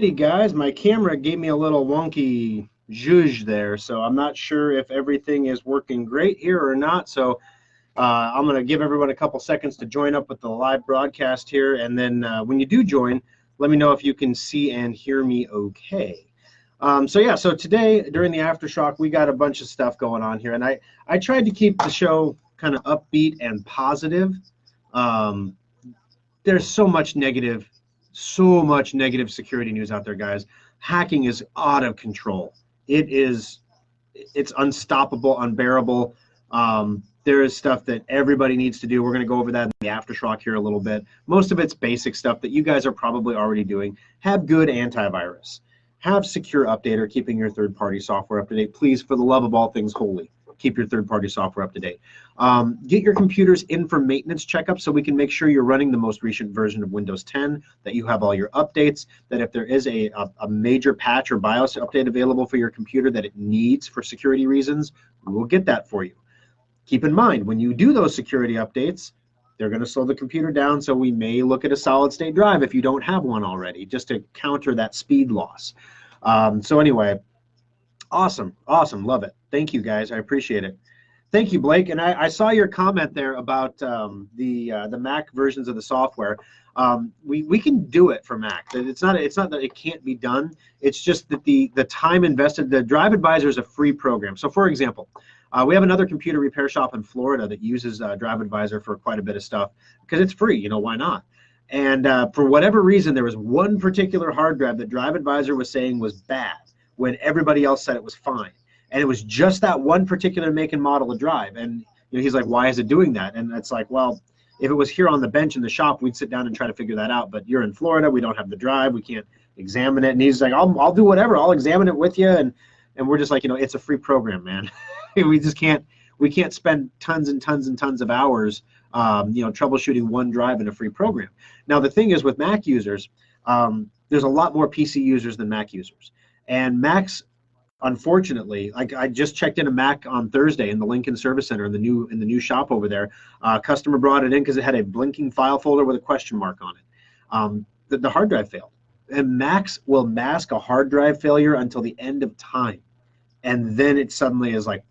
Hey guys, my camera gave me a little wonky zhuzh there, so I'm not sure if everything is working great here or not. So I'm going to give everyone a couple seconds to join up with the live broadcast here, and then when you do join, let me know if you can see and hear me okay. So today during the AfterSchrock, we got a bunch of stuff going on here, and I tried to keep the show kind of upbeat and positive. Um, there's so much negative security news out there, guys. Hacking is out of control. It's unstoppable, unbearable. There is stuff that everybody needs to do. We're going to go over that in the aftershock here a little bit. Most of it's basic stuff that you guys are probably already doing. Have good antivirus. Have secure updater, keeping your third-party software up to date. Please, for the love of all things holy, keep your third-party software up to date. Get your computers in for maintenance checkup so we can make sure you're running the most recent version of Windows 10, that you have all your updates, that if there is a major patch or BIOS update available for your computer that it needs for security reasons, we will get that for you. Keep in mind, when you do those security updates, they're going to slow the computer down, so we may look at a solid-state drive if you don't have one already, just to counter that speed loss. So anyway, awesome, love it. Thank you, guys. I appreciate it. Thank you, Blake. And I saw your comment there about the Mac versions of the software. We can do it for Mac. It's not that it can't be done. It's just that the time invested. The Drive Advisor is a free program. So, for example, we have another computer repair shop in Florida that uses Drive Advisor for quite a bit of stuff because it's free. You know, why not? And for whatever reason, there was one particular hard drive that Drive Advisor was saying was bad when everybody else said it was fine. And it was just that one particular make and model of drive. And he's like, why is it doing that? And it's like, well, if it was here on the bench in the shop, we'd sit down and try to figure that out. But you're in Florida, we don't have the drive, we can't examine it. And he's like, I'll do whatever, I'll examine it with you. And we're just like, it's a free program, man. we can't spend tons and tons and tons of hours, troubleshooting one drive in a free program. Now the thing is with Mac users, there's a lot more PC users than Mac users, and Macs. Unfortunately, I just checked in a Mac on Thursday in the Lincoln Service Center in the new shop over there. Customer brought it in because it had a blinking file folder with a question mark on it. The hard drive failed, and Macs will mask a hard drive failure until the end of time, and then it suddenly is like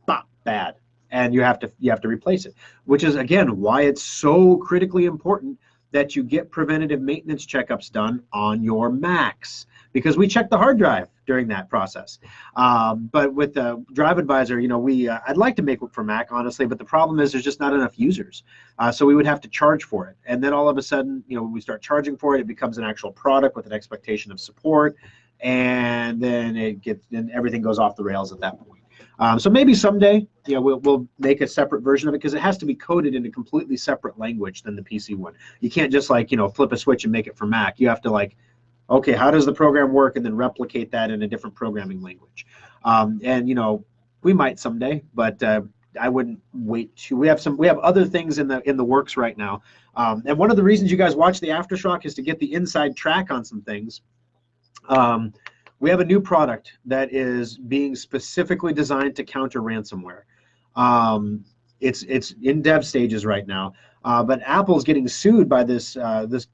bad, and you have to replace it. Which is again why it's so critically important that you get preventative maintenance checkups done on your Macs, because we check the hard drive during that process. But with the Drive Advisor, I'd like to make it for Mac, honestly, but the problem is there's just not enough users. So we would have to charge for it. And then all of a sudden, when we start charging for it, it becomes an actual product with an expectation of support. And then everything goes off the rails at that point. So maybe someday, we'll make a separate version of it, because it has to be coded in a completely separate language than the PC one. You can't just flip a switch and make it for Mac. You have to okay, how does the program work, and then replicate that in a different programming language. We might someday, but I wouldn't wait to. We have other things in the works right now. And one of the reasons you guys watch the AfterSchrock is to get the inside track on some things. We have a new product that is being specifically designed to counter ransomware. It's in dev stages right now. But Apple's getting sued by this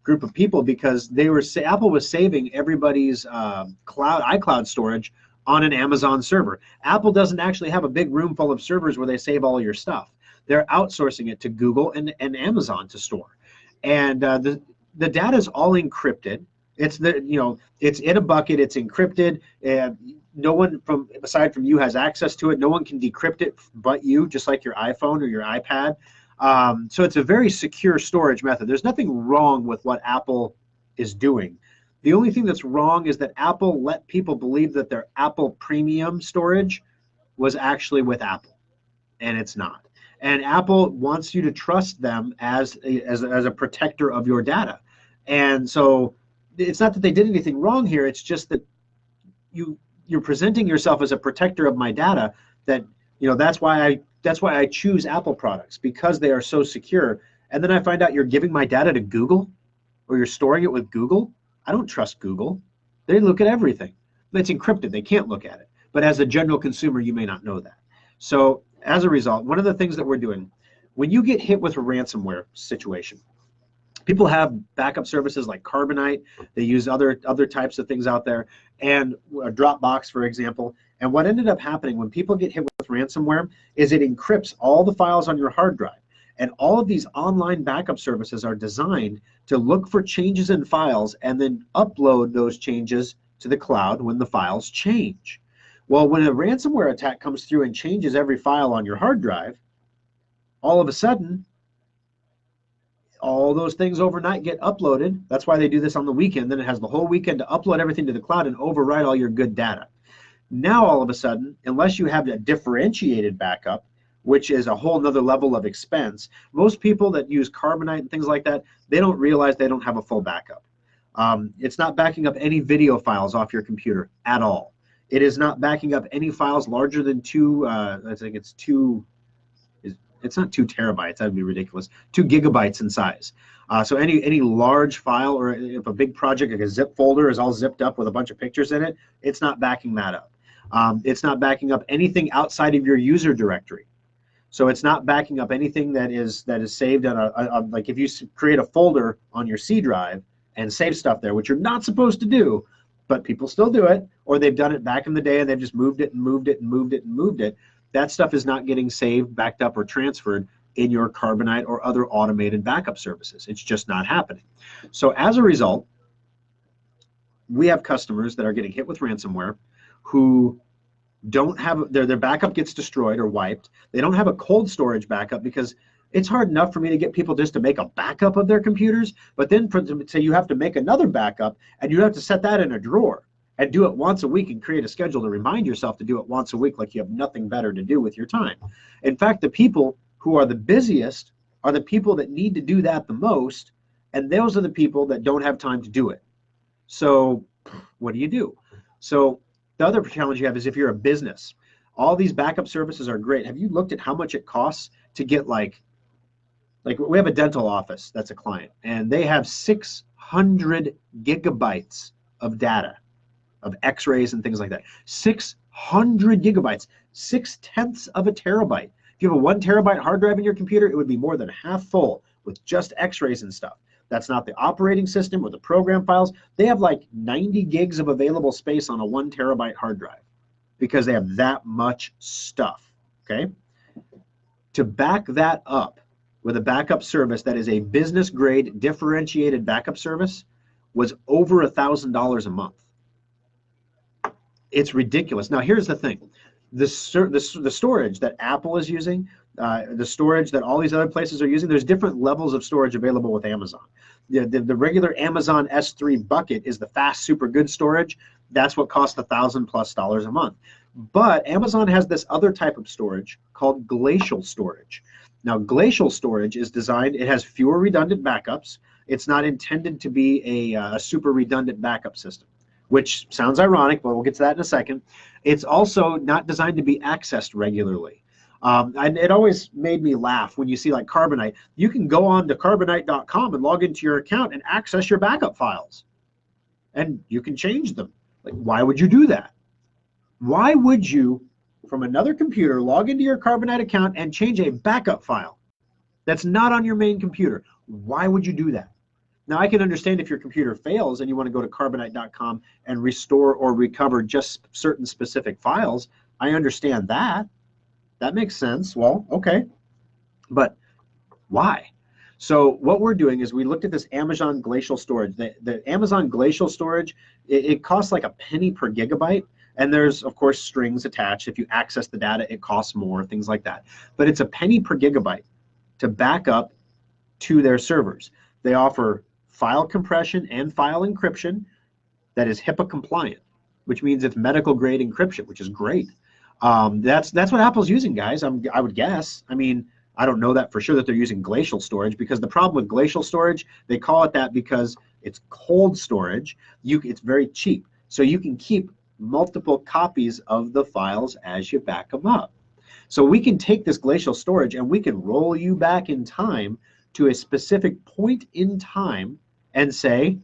group of people because Apple was saving everybody's iCloud storage on an Amazon server. Apple doesn't actually have a big room full of servers where they save all your stuff. They're outsourcing it to Google and Amazon to store, and the data is all encrypted. It's it's in a bucket. It's encrypted, and no one aside from you has access to it. No one can decrypt it but you, just like your iPhone or your iPad. So it's a very secure storage method. There's nothing wrong with what Apple is doing. The only thing that's wrong is that Apple let people believe that their Apple Premium storage was actually with Apple, and it's not. And Apple wants you to trust them as a protector of your data. And so it's not that they did anything wrong here. It's just that you're presenting yourself as a protector of my data. That that's why I choose Apple products, because they are so secure. And then I find out you're giving my data to Google, or you're storing it with Google. I don't trust Google. They look at everything. It's encrypted. They can't look at it. But as a general consumer, you may not know that. So as a result, one of the things that we're doing, when you get hit with a ransomware situation, People have backup services like Carbonite. They use other types of things out there, and Dropbox, for example. And what ended up happening when people get hit with ransomware is it encrypts all the files on your hard drive. And all of these online backup services are designed to look for changes in files and then upload those changes to the cloud when the files change. Well, when a ransomware attack comes through and changes every file on your hard drive, all of a sudden, all those things overnight get uploaded. That's why they do this on the weekend. Then it has the whole weekend to upload everything to the cloud and overwrite all your good data. Now, all of a sudden, unless you have a differentiated backup, which is a whole nother level of expense, most people that use Carbonite and things like that, they don't realize they don't have a full backup. It's not backing up any video files off your computer at all. It is not backing up any files larger than I think it's it's not 2 terabytes, that would be ridiculous, 2 gigabytes in size. So any large file, or if a big project like a zip folder is all zipped up with a bunch of pictures in it, it's not backing that up. It's not backing up anything outside of your user directory. So it's not backing up anything that is saved on like if you create a folder on your C drive and save stuff there, which you're not supposed to do, but people still do it, or they've done it back in the day and they've just moved it and moved it and moved it and moved it. That stuff is not getting saved, backed up, or transferred in your Carbonite or other automated backup services. It's just not happening. So as a result, we have customers that are getting hit with ransomware who don't have their backup gets destroyed or wiped. They don't have a cold storage backup because it's hard enough for me to get people just to make a backup of their computers, but then so you have to make another backup and you have to set that in a drawer and do it once a week and create a schedule to remind yourself to do it once a week like you have nothing better to do with your time. In fact, the people who are the busiest are the people that need to do that the most, and those are the people that don't have time to do it. So what do you do? So the other challenge you have is if you're a business. All these backup services are great. Have you looked at how much it costs to get like we have a dental office that's a client, and they have 600 gigabytes of data, of x-rays and things like that. 600 gigabytes, 6/10 of a terabyte. If you have a 1 terabyte hard drive in your computer, it would be more than half full with just x-rays and stuff. That's not the operating system or the program files. They have like 90 gigs of available space on a 1 terabyte hard drive because they have that much stuff, okay? To back that up with a backup service that is a business grade differentiated backup service was over $1,000 a month. It's ridiculous. Now, here's the thing. The storage that Apple is using, the storage that all these other places are using, there's different levels of storage available with Amazon. The regular Amazon S3 bucket is the fast, super good storage. That's what costs $1,000+ a month. But Amazon has this other type of storage called Glacial Storage. Now, Glacial Storage is designed, it has fewer redundant backups. It's not intended to be a super redundant backup system, which sounds ironic, but we'll get to that in a second. It's also not designed to be accessed regularly. And it always made me laugh when you see like Carbonite. You can go on to carbonite.com and log into your account and access your backup files. And you can change them. Like, why would you do that? Why would you, from another computer, log into your Carbonite account and change a backup file that's not on your main computer? Why would you do that? Now, I can understand if your computer fails and you want to go to carbonite.com and restore or recover just certain specific files. I understand that. That makes sense. Well, okay. But why? So what we're doing is we looked at this Amazon Glacial Storage. The Amazon Glacial Storage, it costs like a penny per gigabyte. And there's, of course, strings attached. If you access the data, it costs more, things like that. But it's a penny per gigabyte to back up to their servers. They offer file compression and file encryption that is HIPAA compliant, which means it's medical grade encryption, which is great. That's what Apple's using, guys. I would guess. I mean, I don't know that for sure that they're using Glacial Storage, because the problem with Glacial Storage, they call it that because it's cold storage. It's very cheap, so you can keep multiple copies of the files as you back them up. So we can take this Glacial Storage and we can roll you back in time to a specific point in time and say,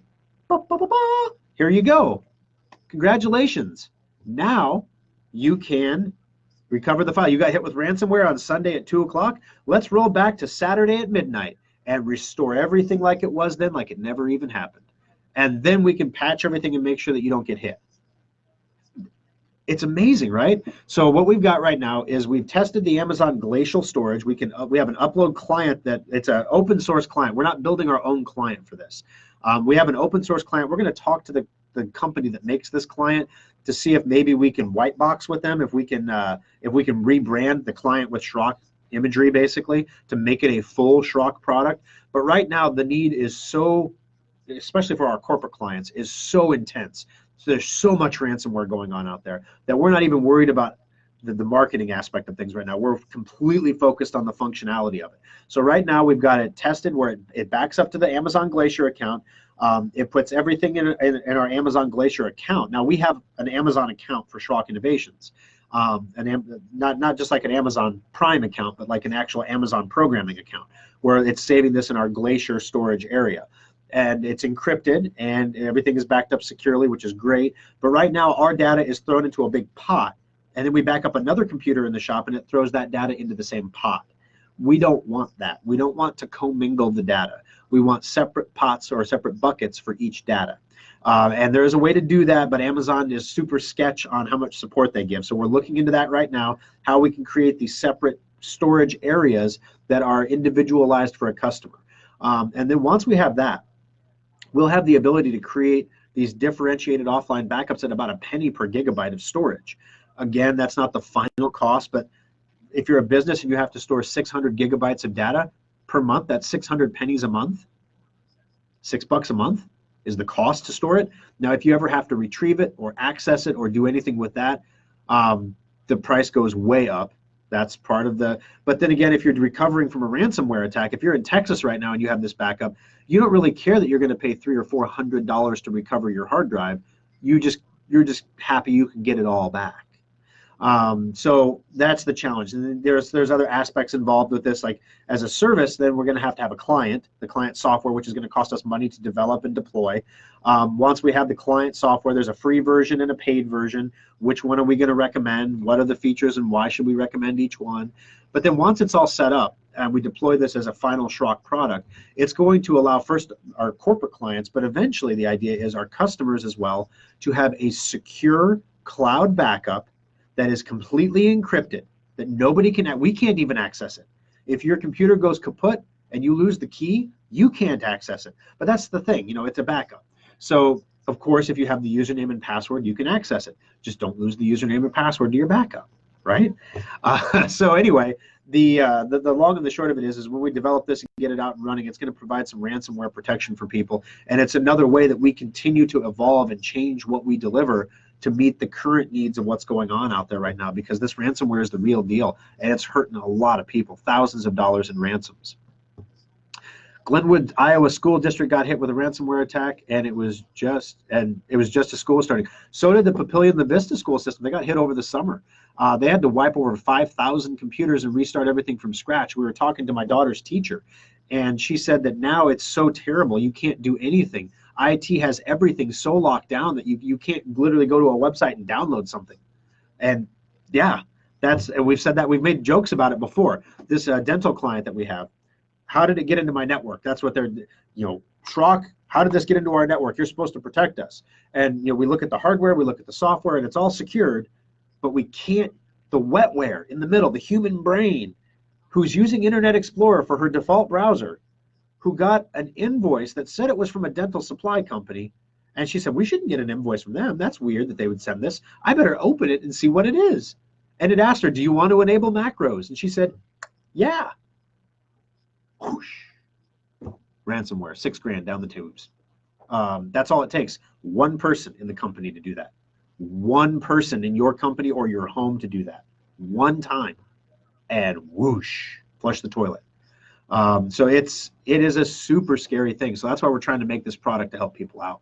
ba, ba, ba, ba, here you go. Congratulations. Now you can recover the file. You got hit with ransomware on Sunday at 2 o'clock. Let's roll back to Saturday at midnight and restore everything like it was then, like it never even happened. And then we can patch everything and make sure that you don't get hit. It's amazing, right? So what we've got right now is we've tested the Amazon Glacial Storage. We have an upload client that it's an open source client. We're not building our own client for this. We have an open source client. We're going to talk to the company that makes this client to see if maybe we can white box with them, if we can rebrand the client with Schrock imagery, basically, to make it a full Schrock product. But right now the need is so, especially for our corporate clients, is so intense. So there's so much ransomware going on out there that we're not even worried about the marketing aspect of things right now. We're completely focused on the functionality of it. So right now we've got it tested where it backs up to the Amazon Glacier account. It puts everything in our Amazon Glacier account. Now we have an Amazon account for Schrock Innovations, not just like an Amazon Prime account, but like an actual Amazon programming account where it's saving this in our Glacier storage area. And it's encrypted and everything is backed up securely, which is great. But right now our data is thrown into a big pot, and then we back up another computer in the shop and it throws that data into the same pot. We don't want that. We don't want to commingle the data. We want separate pots or separate buckets for each data. And there is a way to do that, but Amazon is super sketch on how much support they give. So we're looking into that right now, how we can create these separate storage areas that are individualized for a customer. And then once we have that, we'll have the ability to create these differentiated offline backups at about $0.01 per gigabyte of storage. Again, that's not the final cost, but if you're a business and you have to store 600 gigabytes of data per month, that's 600 pennies a month. $6 a month is the cost to store it. Now, if you ever have to retrieve it or access it or do anything with that, the price goes way up. That's part of the, but then again, if you're recovering from a ransomware attack, if you're in Texas right now and you have this backup, you don't really care that you're going to pay $300 or $400 to recover your hard drive. You're just happy you can get it all back. So that's the challenge. And then there's other aspects involved with this, like as a service, then we're going to have a client, the client software, which is going to cost us money to develop and deploy. Once we have the client software, there's a free version and a paid version. Which one are we going to recommend? What are the features and why should we recommend each one? But then once it's all set up and we deploy this as a final Schrock product, it's going to allow first our corporate clients, but eventually the idea is our customers as well, to have a secure cloud backup that is completely encrypted, that nobody can, we can't even access it. If your computer goes kaput and you lose the key, you can't access it. But that's the thing, it's a backup. So of course, if you have the username and password, you can access it. Just don't lose the username and password to your backup, right? So anyway, the long and the short of it is when we develop this and get it out and running, it's going to provide some ransomware protection for people. And it's another way that we continue to evolve and change what we deliver to meet the current needs of what's going on out there right now, because this ransomware is the real deal and it's hurting a lot of people, thousands of dollars in ransoms. Glenwood, Iowa school district got hit with a ransomware attack, and it was just a school starting. So did the Papillion, the Vista school system. They got hit over the summer. They had to wipe over 5,000 computers and restart everything from scratch. We were talking to my daughter's teacher, and she said that now it's so terrible you can't do anything. IT has everything so locked down that you can't literally go to a website and download something. And yeah, and we've said that, we've made jokes about it before. This dental client that we have, how did it get into my network? That's what they're, Schrock, how did this get into our network? You're supposed to protect us. And we look at the hardware, we look at the software, and it's all secured, but we can't, the wetware in the middle, the human brain, who's using Internet Explorer for her default browser, who got an invoice that said it was from a dental supply company, and she said, we shouldn't get an invoice from them. That's weird that they would send this. I better open it and see what it is. And it asked her, do you want to enable macros? And she said, yeah. Whoosh. Ransomware, $6,000 down the tubes. That's all it takes. One person in the company to do that. One person in your company or your home to do that. One time. And whoosh, flush the toilet. So it is a super scary thing. So that's why we're trying to make this product to help people out.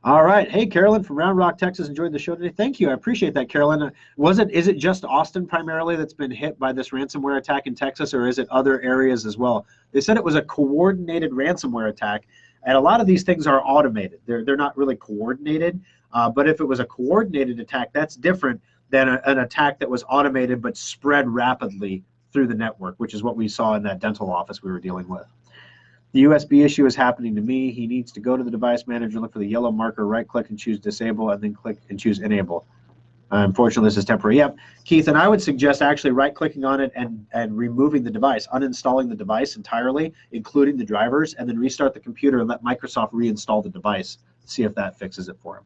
All right. Hey, Carolyn from Round Rock, Texas, enjoyed the show today. Thank you. I appreciate that, Carolyn. Is it just Austin primarily that's been hit by this ransomware attack in Texas, or is it other areas as well? They said it was a coordinated ransomware attack, and a lot of these things are automated. They're not really coordinated, but if it was a coordinated attack, that's different than an attack that was automated but spread rapidly through the network, which is what we saw in that dental office we were dealing with. The USB issue is happening to me. He needs to go to the device manager, look for the yellow marker, right-click and choose disable, and then click and choose enable. Unfortunately, this is temporary. Yep, Keith, and I would suggest actually right-clicking on it and removing the device, uninstalling the device entirely, including the drivers, and then restart the computer and let Microsoft reinstall the device, see if that fixes it for him.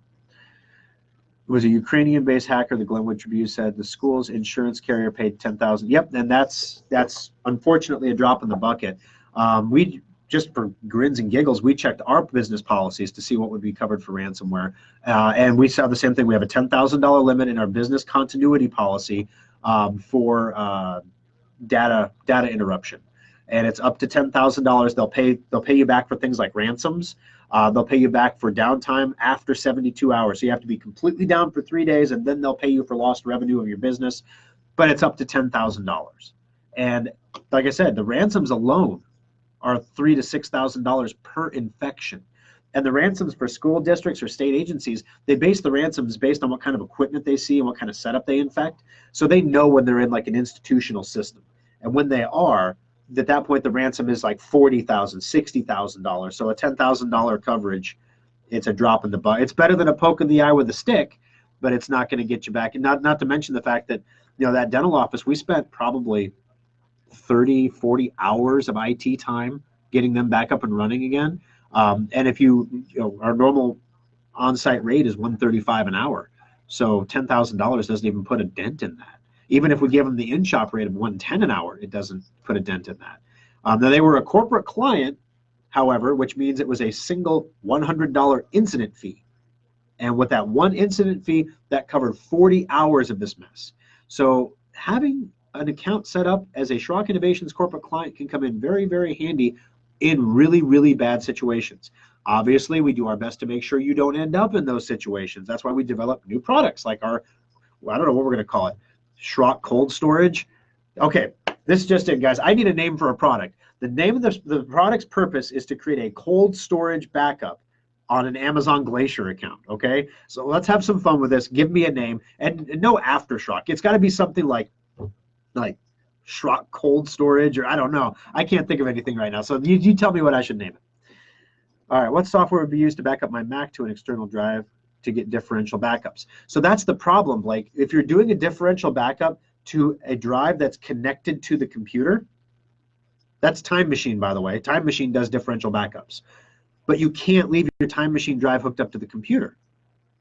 It was a Ukrainian-based hacker, the Glenwood Tribune said. The school's insurance carrier paid $10,000. Yep, and that's unfortunately a drop in the bucket. We just for grins and giggles, we checked our business policies to see what would be covered for ransomware, and we saw the same thing. We have a $10,000 limit in our business continuity policy for data interruption, and it's up to $10,000. They'll pay you back for things like ransoms. They'll pay you back for downtime after 72 hours. So you have to be completely down for 3 days, and then they'll pay you for lost revenue of your business. But it's up to $10,000. And like I said, the ransoms alone are $3,000 to $6,000 per infection. And the ransoms for school districts or state agencies, they base the ransoms based on what kind of equipment they see and what kind of setup they infect. So they know when they're in like an institutional system. And when they are, at that point, the ransom is like $40,000, $60,000. So a $10,000 coverage, it's a drop in the bucket. It's better than a poke in the eye with a stick, but it's not going to get you back. And not to mention the fact that, that dental office, we spent probably 30, 40 hours of IT time getting them back up and running again. And if our normal on-site rate is $135 an hour. So $10,000 doesn't even put a dent in that. Even if we give them the in-shop rate of $110 an hour, it doesn't put a dent in that. Now, they were a corporate client, however, which means it was a single $100 incident fee. And with that one incident fee, that covered 40 hours of this mess. So having an account set up as a Schrock Innovations corporate client can come in very, very handy in really, really bad situations. Obviously, we do our best to make sure you don't end up in those situations. That's why we develop new products like I don't know what we're going to call it, Schrock Cold Storage. Okay, this is just it, guys. I need a name for a product. The name of the product's purpose is to create a cold storage backup on an Amazon Glacier account, okay? So let's have some fun with this. Give me a name, and no AfterSchrock. It's got to be something like Schrock Cold Storage, or I don't know. I can't think of anything right now. So you tell me what I should name it. All right, what software would be used to back up my Mac to an external drive to get differential backups? So that's the problem, Blake. If you're doing a differential backup to a drive that's connected to the computer, that's Time Machine, by the way. Time Machine does differential backups. But you can't leave your Time Machine drive hooked up to the computer,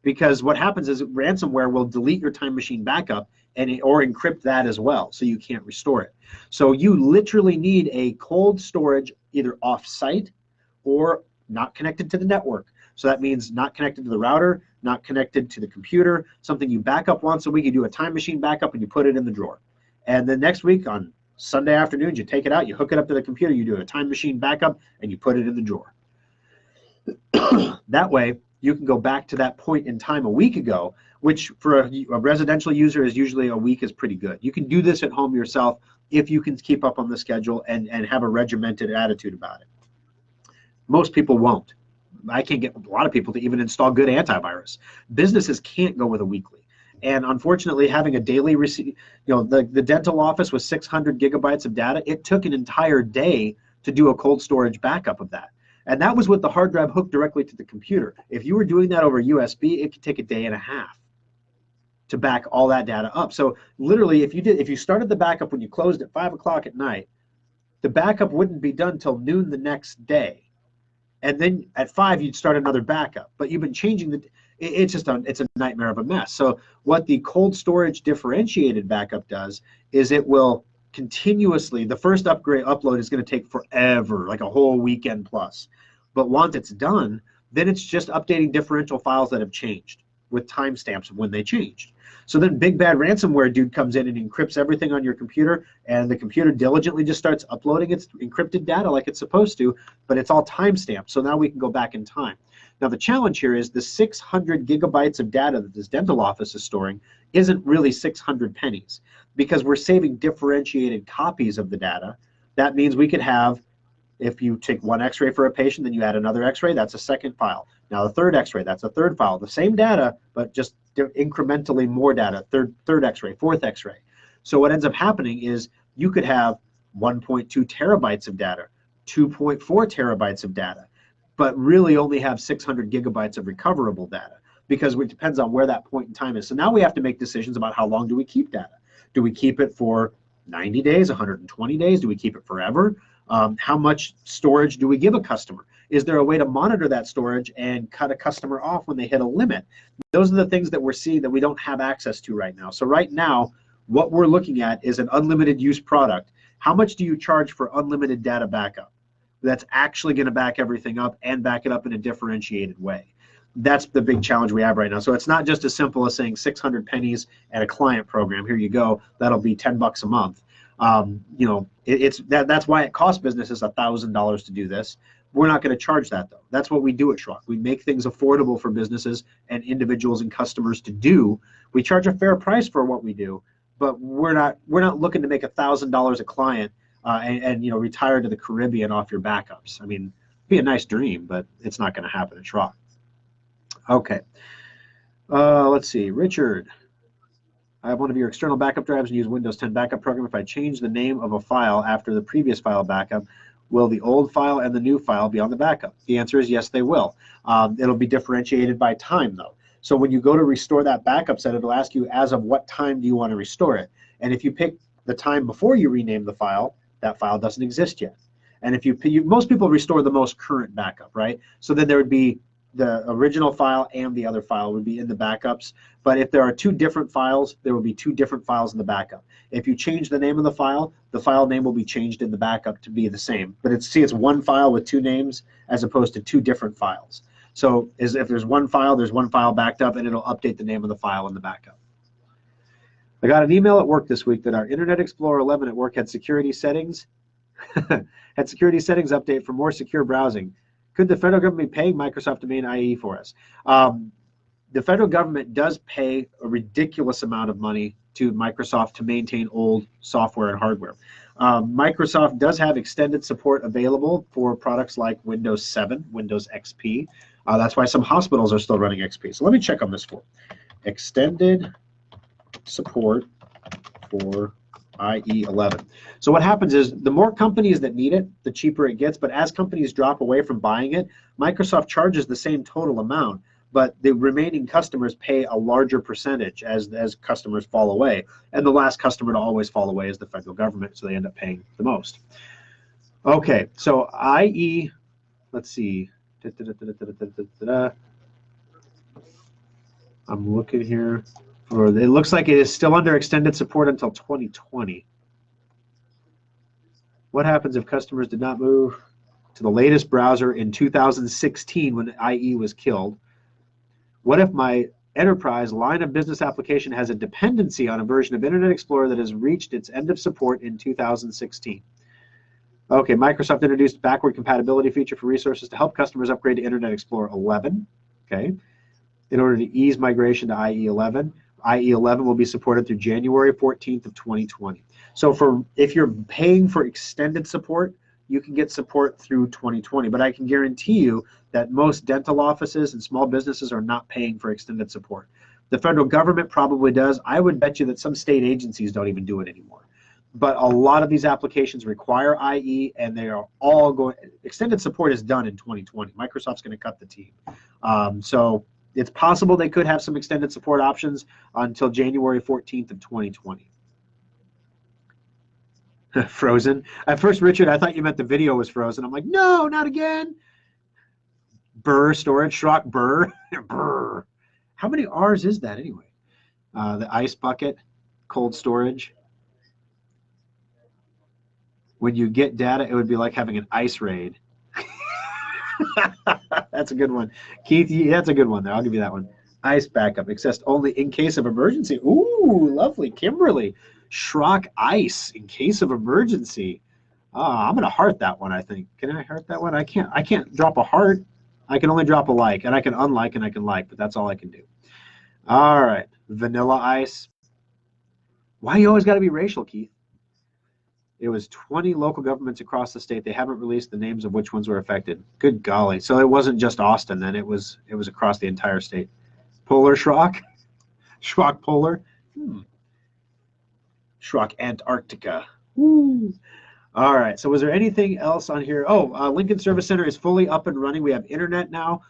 because what happens is ransomware will delete your Time Machine backup or encrypt that as well, so you can't restore it. So you literally need a cold storage either off-site or not connected to the network. So that means not connected to the router, not connected to the computer, something you back up once a week. You do a Time Machine backup and you put it in the drawer. And then next week on Sunday afternoons, you take it out, you hook it up to the computer, you do a Time Machine backup, and you put it in the drawer. That way, you can go back to that point in time a week ago, which for a residential user is usually a week is pretty good. You can do this at home yourself if you can keep up on the schedule and have a regimented attitude about it. Most people won't. I can't get a lot of people to even install good antivirus. Businesses can't go with a weekly. And unfortunately, having a daily receipt, the dental office was 600 gigabytes of data. It took an entire day to do a cold storage backup of that. And that was with the hard drive hooked directly to the computer. If you were doing that over USB, it could take a day and a half to back all that data up. So literally, if you started the backup when you closed at 5 o'clock at night, the backup wouldn't be done till noon the next day. And then at 5, you'd start another backup. But you've been changing it's a nightmare of a mess. So what the cold storage differentiated backup does is it will continuously, the first upload is going to take forever, like a whole weekend plus. But once it's done, then it's just updating differential files that have changed with timestamps of when they changed. So then big bad ransomware dude comes in and encrypts everything on your computer, and the computer diligently just starts uploading its encrypted data like it's supposed to, but it's all timestamped. So now we can go back in time. Now the challenge here is the 600 gigabytes of data that this dental office is storing isn't really 600 pennies, because we're saving differentiated copies of the data. That means we could have, if you take one x-ray for a patient, then you add another x-ray, that's a second file. Now the third x-ray, that's a third file. The same data, but just incrementally more data, third x-ray, fourth x-ray. So what ends up happening is you could have 1.2 terabytes of data, 2.4 terabytes of data, but really only have 600 gigabytes of recoverable data, because it depends on where that point in time is. So now we have to make decisions about how long do we keep data. Do we keep it for 90 days, 120 days? Do we keep it forever? How much storage do we give a customer? Is there a way to monitor that storage and cut a customer off when they hit a limit? Those are the things that we're seeing that we don't have access to right now. So right now, what we're looking at is an unlimited use product. How much do you charge for unlimited data backup? That's actually going to back everything up and back it up in a differentiated way. That's the big challenge we have right now. So it's not just as simple as saying 600 pennies at a client program. Here you go. That'll be $10 a month. You know, that's why it costs businesses $1,000 to do this. We're not going to charge that, though. That's what we do at Schrock. We make things affordable for businesses and individuals and customers to do. We charge a fair price for what we do, but we're not looking to make $1,000 a client and you know, retire to the Caribbean off your backups. I mean, it'd be a nice dream, but it's not going to happen at Schrock. Okay. Let's see. Richard, I have one of your external backup drives and use Windows 10 backup program. If I change the name of a file after the previous file backup, will the old file and the new file be on the backup? The answer is yes, they will. It'll be differentiated by time, though. So when you go to restore that backup set, it'll ask you as of what time do you want to restore it. And if you pick the time before you rename the file, that file doesn't exist yet. And if most people restore the most current backup, right? So then there would be the original file and the other file would be in the backups. But if there are two different files, there will be two different files in the backup. If you change the name of the file name will be changed in the backup to be the same. But it's one file with two names as opposed to two different files. So if there's one file backed up, and it'll update the name of the file in the backup. I got an email at work this week that our Internet Explorer 11 at work had security settings update for more secure browsing. Could the federal government be paying Microsoft to maintain IE for us? The federal government does pay a ridiculous amount of money to Microsoft to maintain old software and hardware. Microsoft does have extended support available for products like Windows 7, Windows XP. That's why some hospitals are still running XP. So let me check on this for extended support for IE 11. So what happens is the more companies that need it, the cheaper it gets. But as companies drop away from buying it, Microsoft charges the same total amount, but the remaining customers pay a larger percentage as customers fall away. And the last customer to always fall away is the federal government, so they end up paying the most. Okay, so IE, let's see. I'm looking here. It looks like it is still under extended support until 2020. What happens if customers did not move to the latest browser in 2016 when IE was killed? What if my enterprise line of business application has a dependency on a version of Internet Explorer that has reached its end of support in 2016? Okay, Microsoft introduced a backward compatibility feature for resources to help customers upgrade to Internet Explorer 11. Okay, in order to ease migration to IE 11. IE 11 will be supported through January 14th of 2020. So if you're paying for extended support, you can get support through 2020. But I can guarantee you that most dental offices and small businesses are not paying for extended support. The federal government probably does. I would bet you that some state agencies don't even do it anymore. But a lot of these applications require IE, and they are all going. Extended support is done in 2020. Microsoft's going to cut the team. So it's possible they could have some extended support options until January 14th of 2020. Frozen. At first, Richard, I thought you meant the video was frozen. I'm like, no, not again. Burr storage, Schrock, Burr. Burr. How many R's is that anyway? The ice bucket, cold storage. When you get data, it would be like having an ice raid. That's a good one. Keith, that's a good one there. I'll give you that one. Ice backup, accessed only in case of emergency. Ooh, lovely. Kimberly. Schrock ice in case of emergency. I'm going to heart that one, I think. Can I heart that one? I can't drop a heart. I can only drop a like, and I can unlike, and I can like, but that's all I can do. All right. Vanilla ice. Why you always got to be racial, Keith? It was 20 local governments across the state. They haven't released the names of which ones were affected. Good golly. So it wasn't just Austin then. It was across the entire state. Polar Schrock? Schrock Polar? Schrock Antarctica. Woo. All right. So was there anything else on here? Oh, Lincoln Service Center is fully up and running. We have internet now.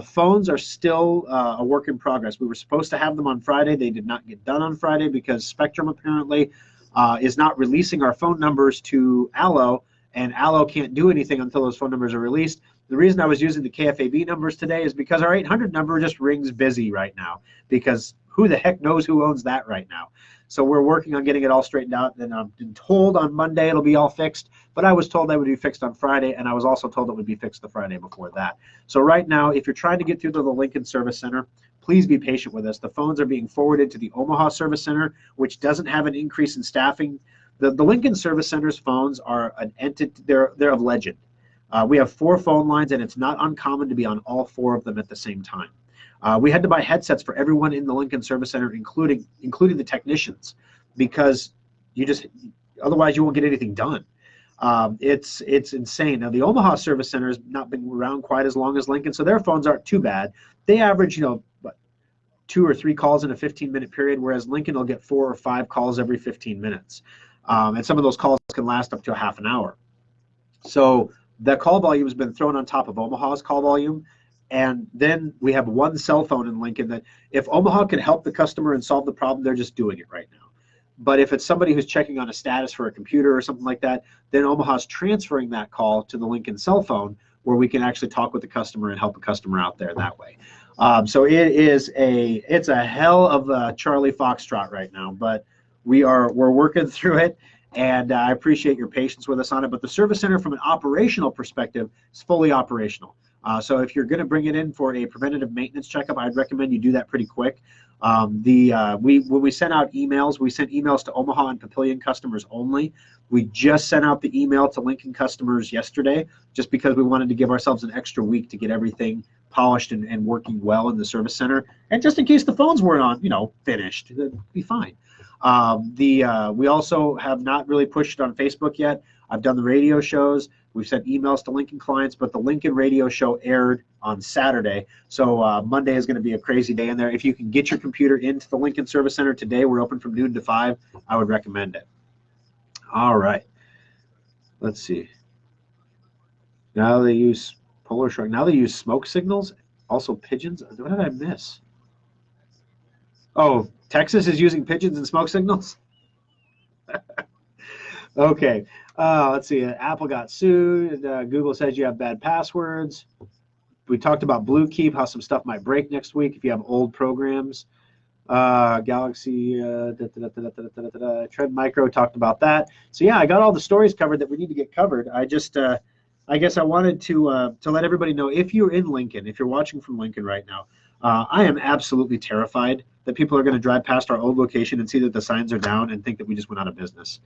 Phones are still a work in progress. We were supposed to have them on Friday. They did not get done on Friday because Spectrum apparently is not releasing our phone numbers to Allo, and Allo can't do anything until those phone numbers are released. The reason I was using the KFAB numbers today is because our 800 number just rings busy right now, because who the heck knows who owns that right now. So we're working on getting it all straightened out, and I've been told on Monday it'll be all fixed, but I was told that would be fixed on Friday, and I was also told it would be fixed the Friday before that. So right now, if you're trying to get through to the Lincoln Service Center, please be patient with us. The phones are being forwarded to the Omaha Service Center, which doesn't have an increase in staffing. The Lincoln Service Center's phones are an entity, they're of legend. We have 4 phone lines, and it's not uncommon to be on all 4 of them at the same time. We had to buy headsets for everyone in the Lincoln Service Center, including the technicians, because otherwise you won't get anything done. It's insane. Now the Omaha Service Center has not been around quite as long as Lincoln, so their phones aren't too bad. They average 2 or 3 calls in a 15-minute period, whereas Lincoln will get 4 or 5 calls every 15 minutes, and some of those calls can last up to a half an hour. So the call volume has been thrown on top of Omaha's call volume. And then we have one cell phone in Lincoln that if Omaha can help the customer and solve the problem, they're just doing it right now. But if it's somebody who's checking on a status for a computer or something like that, then Omaha's transferring that call to the Lincoln cell phone, where we can actually talk with the customer and help the customer out there that way. So it's a hell of a Charlie Foxtrot right now, but we're working through it. And I appreciate your patience with us on it. But the service center, from an operational perspective, is fully operational. So if you're going to bring it in for a preventative maintenance checkup, I'd recommend you do that pretty quick. When we sent out emails, we sent emails to Omaha and Papillion customers only. We just sent out the email to Lincoln customers yesterday, just because we wanted to give ourselves an extra week to get everything polished and working well in the service center, and just in case the phones weren't finished, it'd be fine. We also have not really pushed on Facebook yet. I've done the radio shows. We've sent emails to Lincoln clients, but the Lincoln radio show aired on Saturday. So Monday is going to be a crazy day in there. If you can get your computer into the Lincoln Service Center today, we're open from noon to 5. I would recommend it. All right. Let's see. Now they use polar shrunk. Now they use smoke signals, also pigeons. What did I miss? Oh, Texas is using pigeons and smoke signals? Okay. Let's see. Apple got sued. Google says you have bad passwords. We talked about Blue Keep, how some stuff might break next week if you have old programs. Galaxy, Trend Micro talked about that. So yeah, I got all the stories covered that we need to get covered. I guess I wanted to let everybody know, if you're in Lincoln, if you're watching from Lincoln right now, I am absolutely terrified that people are going to drive past our old location and see that the signs are down and think that we just went out of business.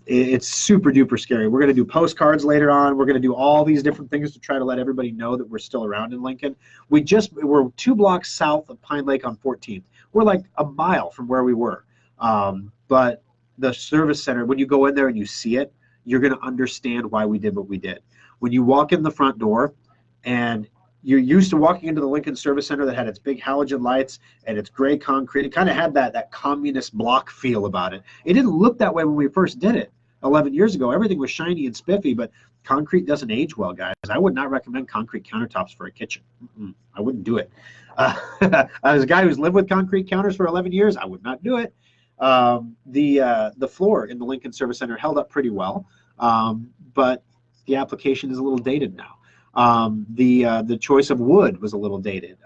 It's super duper scary. We're going to do postcards later on. We're going to do all these different things to try to let everybody know that we're still around in Lincoln. We're 2 blocks south of Pine Lake on 14th. We're like a mile from where we were. But the service center, when you go in there and you see it, you're going to understand why we did what we did. When you walk in the front door and you're used to walking into the Lincoln Service Center that had its big halogen lights and its gray concrete, it kind of had that communist block feel about it. It didn't look that way when we first did it 11 years ago. Everything was shiny and spiffy, but concrete doesn't age well, guys. I would not recommend concrete countertops for a kitchen. I wouldn't do it. As a guy who's lived with concrete counters for 11 years, I would not do it. The floor in the Lincoln Service Center held up pretty well, but the application is a little dated now. The choice of wood was a little dated.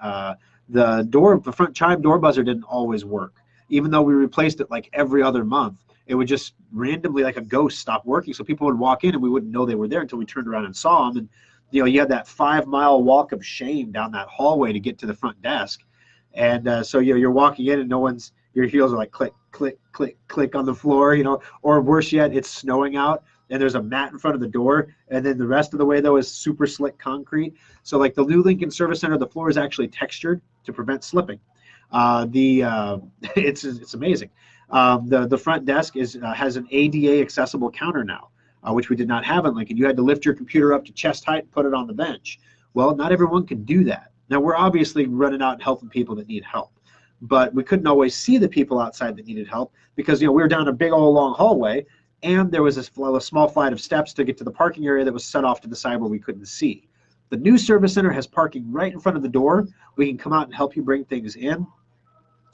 The front chime door buzzer didn't always work. Even though we replaced it like every other month, it would just randomly, like a ghost, stop working. So people would walk in and we wouldn't know they were there until we turned around and saw them. And you had that 5-mile walk of shame down that hallway to get to the front desk. And so you're walking in and your heels are like click, click, click, click on the floor, or worse yet, it's snowing out and there's a mat in front of the door, and then the rest of the way, though, is super slick concrete. So like the new Lincoln Service Center, the floor is actually textured to prevent slipping. It's amazing. The front desk has an ADA accessible counter now, which we did not have in Lincoln. You had to lift your computer up to chest height and put it on the bench. Well, not everyone can do that. Now, we're obviously running out and helping people that need help, but we couldn't always see the people outside that needed help because we were down a big old long hallway. and there was a small flight of steps to get to the parking area that was set off to the side where we couldn't see. The new service center has parking right in front of the door. We can come out and help you bring things in.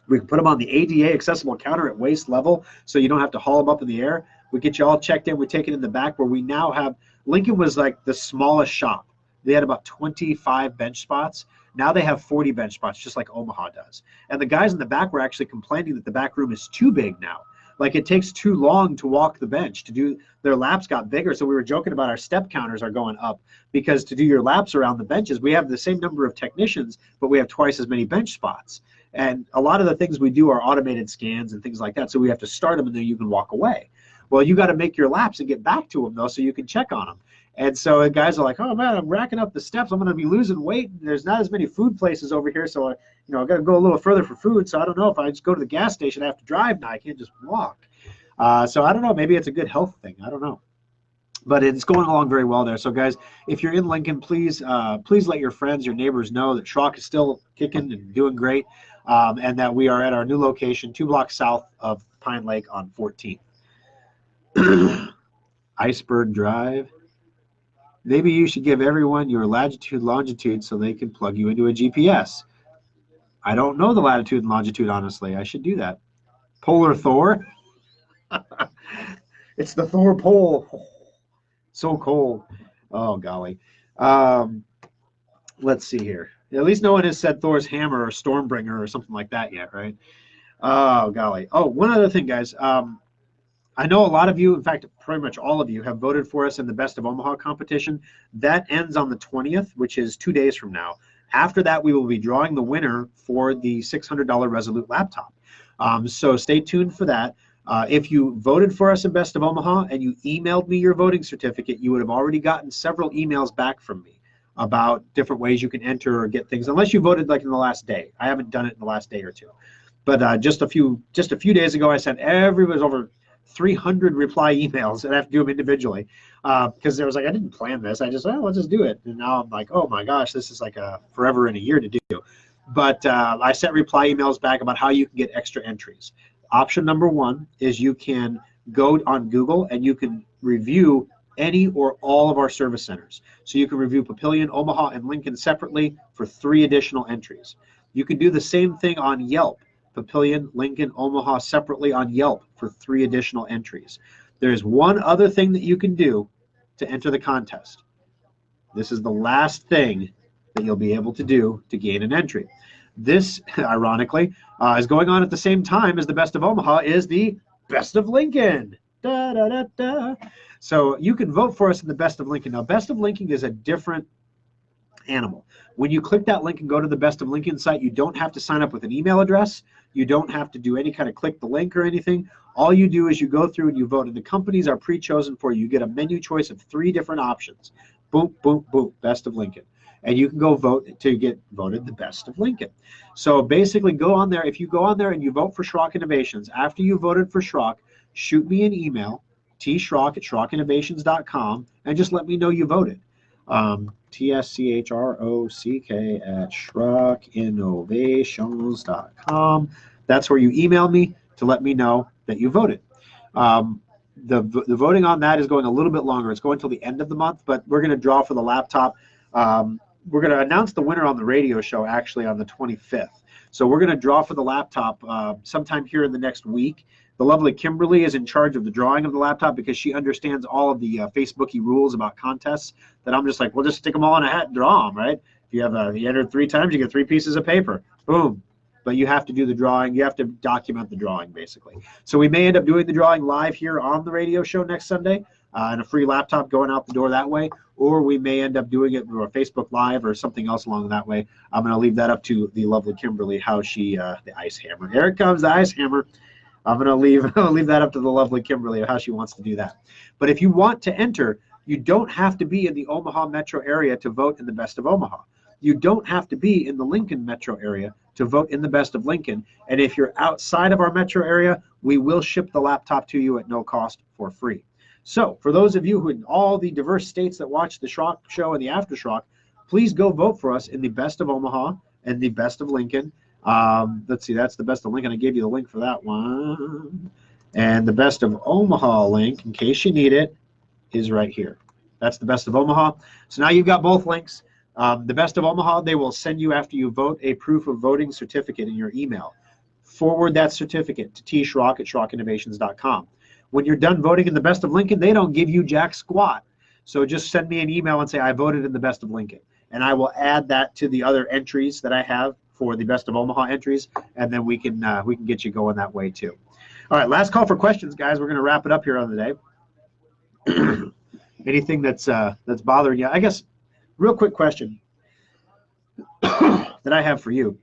We can put them on the ADA accessible counter at waist level so you don't have to haul them up in the air. We get you all checked in. We take it in the back where we now have, Lincoln was like the smallest shop. They had about 25 bench spots. Now they have 40 bench spots, just like Omaha does. And the guys in the back were actually complaining that the back room is too big now. Like it takes too long to walk the bench. To do their laps got bigger. So we were joking about our step counters are going up because to do your laps around the benches, we have the same number of technicians, but we have twice as many bench spots. And a lot of the things we do are automated scans and things like that. So we have to start them and then you can walk away. Well, you got to make your laps and get back to them though, so you can check on them. And so the guys are like, oh man, I'm racking up the steps. I'm going to be losing weight. There's not as many food places over here. So I got to go a little further for food. So I don't know if I just go to the gas station, I have to drive now. I can't just walk. So I don't know. Maybe it's a good health thing. I don't know. But it's going along very well there. So guys, if you're in Lincoln, please let your friends, your neighbors know that Schrock is still kicking and doing great, and that we are at our new location 2 blocks south of Pine Lake on 14th. Iceberg Drive. Maybe you should give everyone your latitude, longitude so they can plug you into a GPS. I don't know the latitude and longitude, honestly. I should do that. Polar Thor. It's the Thor pole. So cold. Oh, golly. Let's see here. At least no one has said Thor's hammer or Stormbringer or something like that yet, right? Oh, golly. Oh, one other thing, guys. I know a lot of you, in fact, pretty much all of you, have voted for us in the Best of Omaha competition. That ends on the 20th, which is 2 days from now. After that, we will be drawing the winner for the $600 Resolute laptop. So stay tuned for that. If you voted for us in Best of Omaha and you emailed me your voting certificate, you would have already gotten several emails back from me about different ways you can enter or get things, unless you voted like in the last day. I haven't done it in the last day or two. But just a few days ago, I sent everybody over 300 reply emails, and I have to do them individually because there was like, I didn't plan this. I just, let's just do it. And now I'm like, oh my gosh, this is like a forever and a year to do. But I sent reply emails back about how you can get extra entries. Option number 1 is you can go on Google and you can review any or all of our service centers. So you can review Papillion, Omaha, and Lincoln separately for 3 additional entries. You can do the same thing on Yelp. Papillion, Lincoln, Omaha separately on Yelp for 3 additional entries. There's one other thing that you can do to enter the contest. This is the last thing that you'll be able to do to gain an entry. This, ironically, is going on at the same time as the Best of Omaha is the Best of Lincoln. Da, da, da, da. So you can vote for us in the Best of Lincoln. Now, Best of Lincoln is a different animal. When you click that link and go to the Best of Lincoln site, you don't have to sign up with an email address. You don't have to do any kind of click the link or anything. All you do is you go through and you vote, and the companies are pre-chosen for you. You get a menu choice of 3 different options. Boom, boom, boom, Best of Lincoln. And you can go vote to get voted the Best of Lincoln. So basically go on there. If you go on there and you vote for Schrock Innovations, after you voted for Schrock, shoot me an email, tschrock@schrockinnovations.com, and just let me know you voted. tschrock@schrockinnovations.com. That's where you email me to let me know that you voted. The voting on that is going a little bit longer. It's going until the end of the month, but we're going to draw for the laptop. We're going to announce the winner on the radio show actually on the 25th. So we're going to draw for the laptop sometime here in the next week. The lovely Kimberly is in charge of the drawing of the laptop because she understands all of the Facebooky rules about contests that I'm just like, we'll just stick them all in a hat and draw them, right? If you have you entered 3 times, you get 3 pieces of paper. Boom. But you have to do the drawing. You have to document the drawing, basically. So we may end up doing the drawing live here on the radio show next Sunday and a free laptop going out the door that way, or we may end up doing it through a Facebook Live or something else along that way. I'm going to leave that up to the lovely Kimberly, how she, the ice hammer. Here it comes, the ice hammer. I'm going to leave that up to the lovely Kimberly how she wants to do that. But if you want to enter, you don't have to be in the Omaha metro area to vote in the Best of Omaha. You don't have to be in the Lincoln metro area to vote in the Best of Lincoln. And if you're outside of our metro area, we will ship the laptop to you at no cost for free. So for those of you who in all the diverse states that watch the Schrock show and the AfterSchrock, please go vote for us in the Best of Omaha and the Best of Lincoln. Let's see, that's the Best of Lincoln. I gave you the link for that one. And the Best of Omaha link, in case you need it, is right here. That's the Best of Omaha. So now you've got both links. The Best of Omaha, they will send you, after you vote, a proof of voting certificate in your email. Forward that certificate to tschrock at schrockinnovations.com. When you're done voting in the Best of Lincoln, they don't give you jack squat. So just send me an email and say, I voted in the Best of Lincoln. And I will add that to the other entries that I have for the Best of Omaha entries, and then we can get you going that way too. All right, last call for questions, guys. We're going to wrap it up here on the day. Anything that's bothering you? I guess, real quick question that I have for you.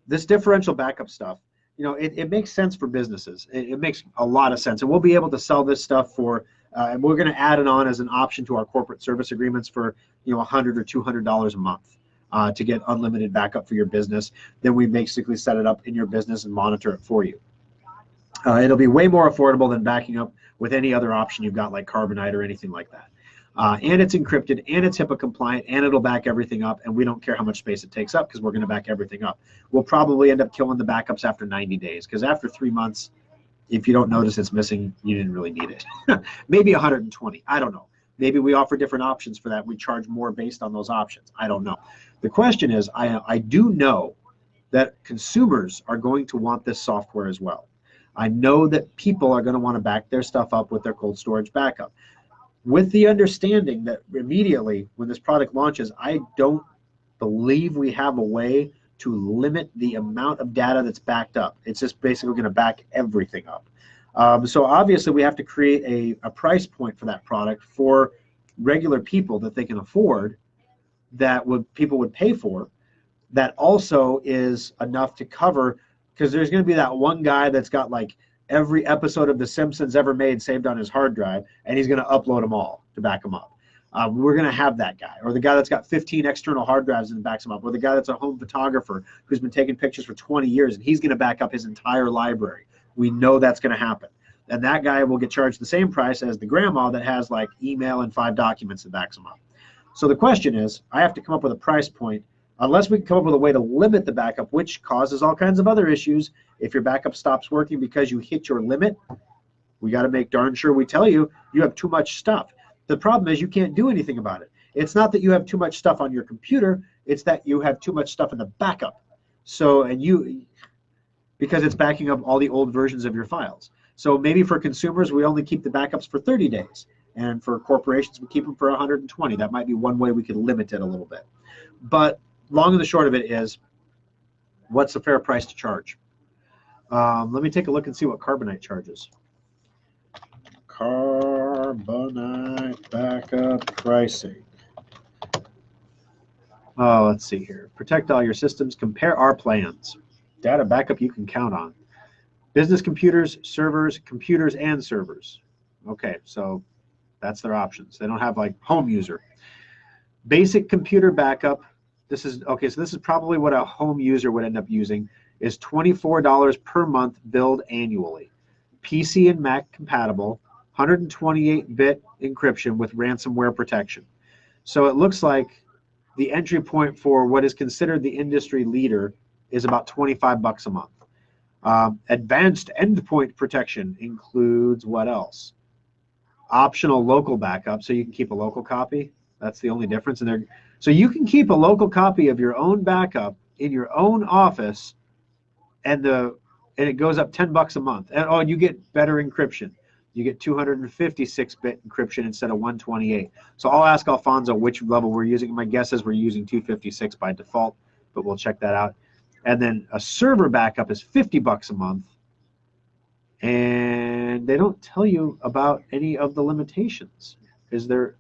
This differential backup stuff, you know, it makes sense for businesses. It makes a lot of sense. And we'll be able to sell this stuff for, and we're going to add it on as an option to our corporate service agreements for, you know, $100 or $200 a month to get unlimited backup for your business. Then we basically set it up in your business and monitor it for you. It'll be way more affordable than backing up with any other option you've got, like Carbonite or anything like that. And it's encrypted, and it's HIPAA compliant, and it'll back everything up, and we don't care how much space it takes up because we're going to back everything up. We'll probably end up killing the backups after 90 days because after 3 months, if you don't notice it's missing, you didn't really need it. Maybe 120. I don't know. Maybe we offer different options for that. We charge more based on those options. I don't know. The question is, I do know that consumers are going to want this software as well. I know that people are going to want to back their stuff up with their cold storage backup, with the understanding that immediately when this product launches, I don't believe we have a way to limit the amount of data that's backed up. It's just basically going to back everything up. So obviously we have to create a price point for that product for regular people that they can afford, that people would pay for, that also is enough to cover, because there's going to be that one guy that's got like every episode of The Simpsons ever made saved on his hard drive, and he's going to upload them all to back them up. We're going to have that guy, or the guy that's got 15 external hard drives and backs them up, or the guy that's a home photographer who's been taking pictures for 20 years, and he's going to back up his entire library. We know that's going to happen. And that guy will get charged the same price as the grandma that has like email and 5 documents that backs them up. So the question is, I have to come up with a price point. Unless we can come up with a way to limit the backup, which causes all kinds of other issues. If your backup stops working because you hit your limit, we got to make darn sure we tell you you have too much stuff. The problem is you can't do anything about it. It's not that you have too much stuff on your computer, it's that you have too much stuff in the backup. So, because it's backing up all the old versions of your files. So maybe for consumers, we only keep the backups for 30 days. And for corporations, we keep them for 120. That might be one way we could limit it a little bit. But long and the short of it is, what's the fair price to charge? Let me take a look and see what Carbonite charges. Carbonite backup pricing. Oh, let's see here. Protect all your systems. Compare our plans. Data backup you can count on. Business computers, servers, computers, and servers. Okay, so that's their options. They don't have like home user. Basic computer backup. This is okay. So this is probably what a home user would end up using. Is $24 per month billed annually. PC and Mac compatible. 128-bit encryption with ransomware protection. So it looks like the entry point for what is considered the industry leader is about 25 bucks a month. Advanced endpoint protection includes what else? Optional local backup, so you can keep a local copy. That's the only difference in there. So you can keep a local copy of your own backup in your own office, and it goes up 10 bucks a month. And you get better encryption. You get 256-bit encryption instead of 128. So I'll ask Alfonso which level we're using. My guess is we're using 256 by default, but we'll check that out. And then a server backup is 50 bucks a month. And they don't tell you about any of the limitations. Is there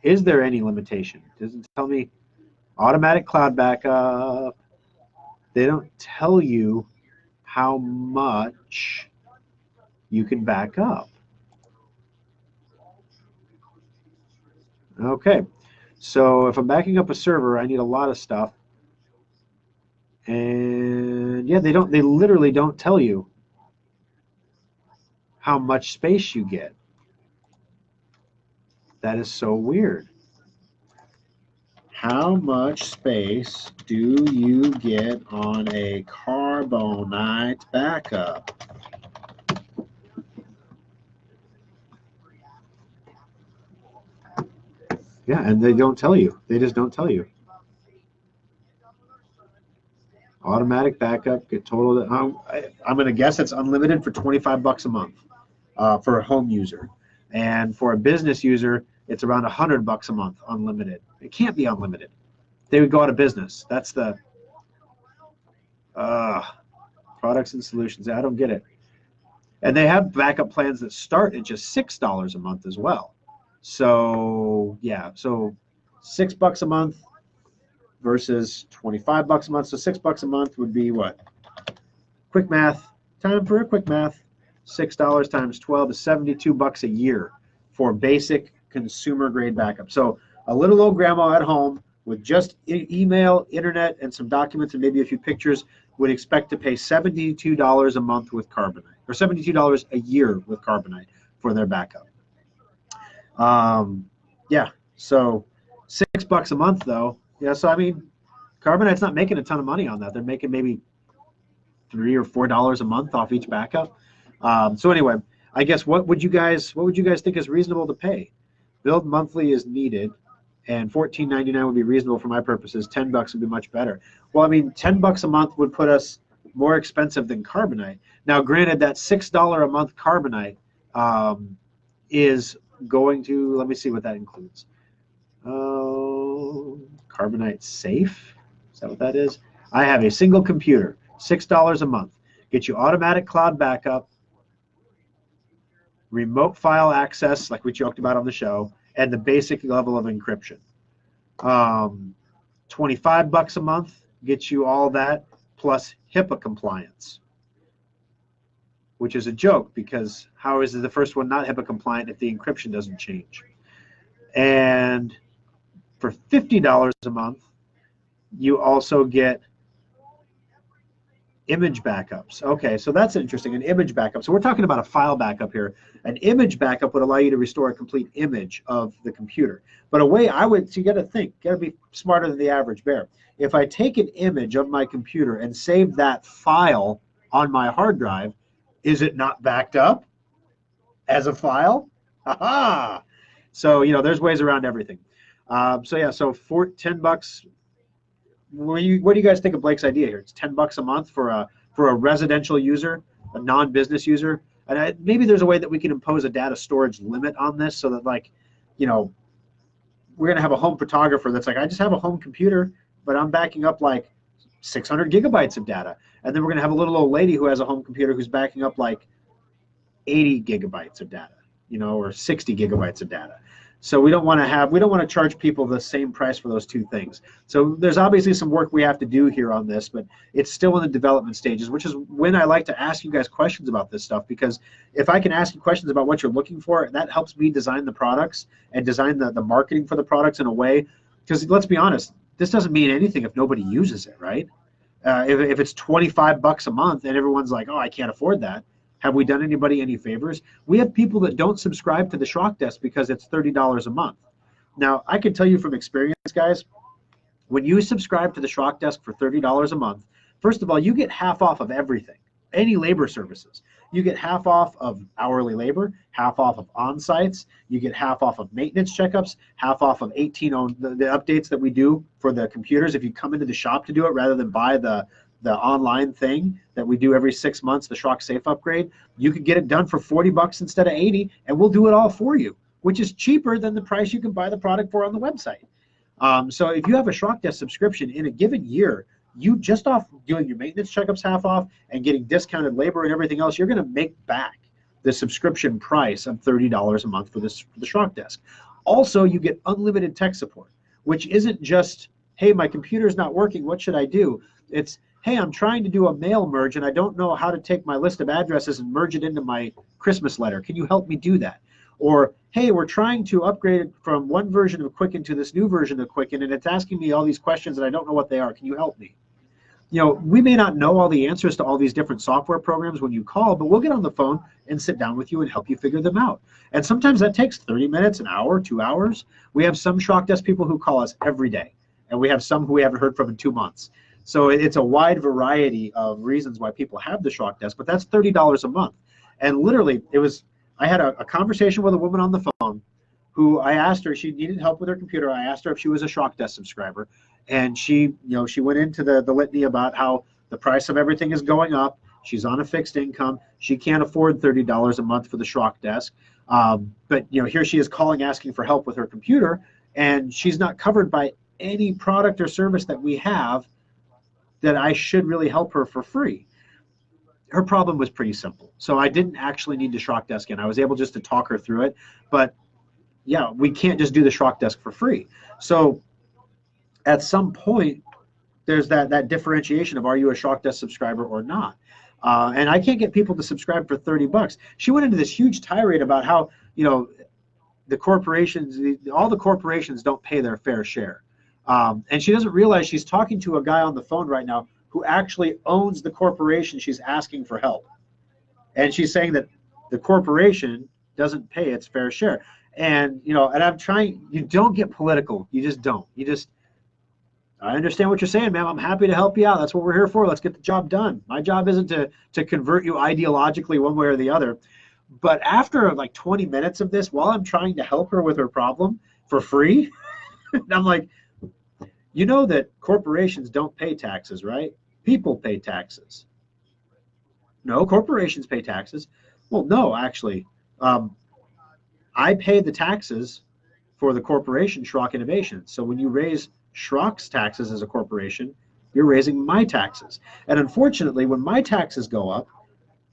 any limitation? It doesn't tell me automatic cloud backup. They don't tell you how much you can back up. Okay, so if I'm backing up a server, I need a lot of stuff. And yeah, they literally don't tell you how much space you get. That is so weird. How much space do you get on a Carbonite backup? Yeah, and they don't tell you. They just don't tell you. Automatic backup, get total. I'm going to guess it's unlimited for 25 bucks a month for a home user. And for a business user, it's around 100 bucks a month, unlimited. It can't be unlimited. They would go out of business. That's the products and solutions. I don't get it. And they have backup plans that start at just $6 a month as well. So yeah, so $6 a month versus 25 bucks a month. So $6 a month would be what? Quick math. Time for a quick math. $6 times 12 is 72 bucks a year for basic consumer grade backup. So a little old grandma at home with just email, internet, and some documents and maybe a few pictures would expect to pay $72 a month with Carbonite, or $72 a year with Carbonite for their backup. Yeah, so $6 a month though. Yeah, so I mean, Carbonite's not making a ton of money on that. They're making maybe $3 or $4 a month off each backup. So anyway, I guess what would you guys think is reasonable to pay? Billed monthly is needed, and $14.99 would be reasonable for my purposes. $10 would be much better. Well, I mean, $10 a month would put us more expensive than Carbonite. Now, granted, that $6 a month Carbonite is going to, let me see what that includes. Carbonite Safe, is that what that is? I have a single computer, $6 a month. Get you automatic cloud backup, remote file access, like we joked about on the show, and the basic level of encryption. $25 a month gets you all that, plus HIPAA compliance, which is a joke because how is the first one not HIPAA compliant if the encryption doesn't change? And for $50 a month, you also get image backups. Okay, so that's interesting, an image backup. So we're talking about a file backup here. An image backup would allow you to restore a complete image of the computer. But a way I would, so you got to think, got to be smarter than the average bear. If I take an image of my computer and save that file on my hard drive, is it not backed up as a file? Aha! So, you know, there's ways around everything. So yeah, so for $10, what do you guys think of Blake's idea here? It's $10 a month for a residential user, a non-business user, and maybe there's a way that we can impose a data storage limit on this so that, like, you know, we're gonna have a home photographer that's like, I just have a home computer, but I'm backing up like 600 gigabytes of data, and then we're gonna have a little old lady who has a home computer who's backing up like 80 gigabytes of data, you know, or 60 gigabytes of data. So we don't want to charge people the same price for those two things. So there's obviously some work we have to do here on this, but it's still in the development stages, which is when I like to ask you guys questions about this stuff, because if I can ask you questions about what you're looking for, that helps me design the products and design the marketing for the products in a way, because let's be honest, this doesn't mean anything if nobody uses it, right? If it's $25 a month and everyone's like, oh, I can't afford that, have we done anybody any favors? We have people that don't subscribe to the Schrock Desk because it's $30 a month. Now, I can tell you from experience, guys, when you subscribe to the Schrock Desk for $30 a month, first of all, you get half off of everything, any labor services. You get half off of hourly labor, half off of on-sites, you get half off of maintenance checkups, half off of the updates that we do for the computers if you come into the shop to do it rather than buy the online thing that we do every 6 months, the Schrock Safe upgrade. You could get it done for $40 instead of 80, and we'll do it all for you, which is cheaper than the price you can buy the product for on the website. So if you have a Schrock Desk subscription in a given year, you just off doing your maintenance checkups half off and getting discounted labor and everything else, you're going to make back the subscription price of $30 a month for the Schrock Desk. Also, you get unlimited tech support, which isn't just, hey, my computer's not working, what should I do? It's, hey, I'm trying to do a mail merge and I don't know how to take my list of addresses and merge it into my Christmas letter. Can you help me do that? Or, hey, we're trying to upgrade it from one version of Quicken to this new version of Quicken, and it's asking me all these questions and I don't know what they are. Can you help me? You know, we may not know all the answers to all these different software programs when you call, but we'll get on the phone and sit down with you and help you figure them out. And sometimes that takes 30 minutes, an hour, 2 hours. We have some Schrock Desk people who call us every day, and we have some who we haven't heard from in 2 months. So it's a wide variety of reasons why people have the Schrock Desk, but that's $30 a month. And literally, I had a conversation with a woman on the phone who I asked her, she needed help with her computer. I asked her if she was a Schrock Desk subscriber, and she, she went into the litany about how the price of everything is going up. She's on a fixed income. She can't afford $30 a month for the Schrock Desk. But here she is calling, asking for help with her computer, and she's not covered by any product or service that we have that I should really help her for free. Her problem was pretty simple. So I didn't actually need to Schrock Desk in. I was able just to talk her through it. But yeah, we can't just do the Schrock Desk for free. So at some point, there's that differentiation of, are you a Schrock Desk subscriber or not? And I can't get people to subscribe for $30. She went into this huge tirade about how, the corporations, all the corporations don't pay their fair share. And she doesn't realize she's talking to a guy on the phone right now who actually owns the corporation she's asking for help. And she's saying that the corporation doesn't pay its fair share. And, and I'm trying, you don't get political. You just don't. I understand what you're saying, ma'am. I'm happy to help you out. That's what we're here for. Let's get the job done. My job isn't to convert you ideologically one way or the other. But after like 20 minutes of this, while I'm trying to help her with her problem for free, I'm like, you know that corporations don't pay taxes, right? People pay taxes. No, corporations pay taxes. Well, no, actually. I pay the taxes for the corporation, Schrock Innovations. So when you raise Schrock's taxes as a corporation, you're raising my taxes. And unfortunately, when my taxes go up,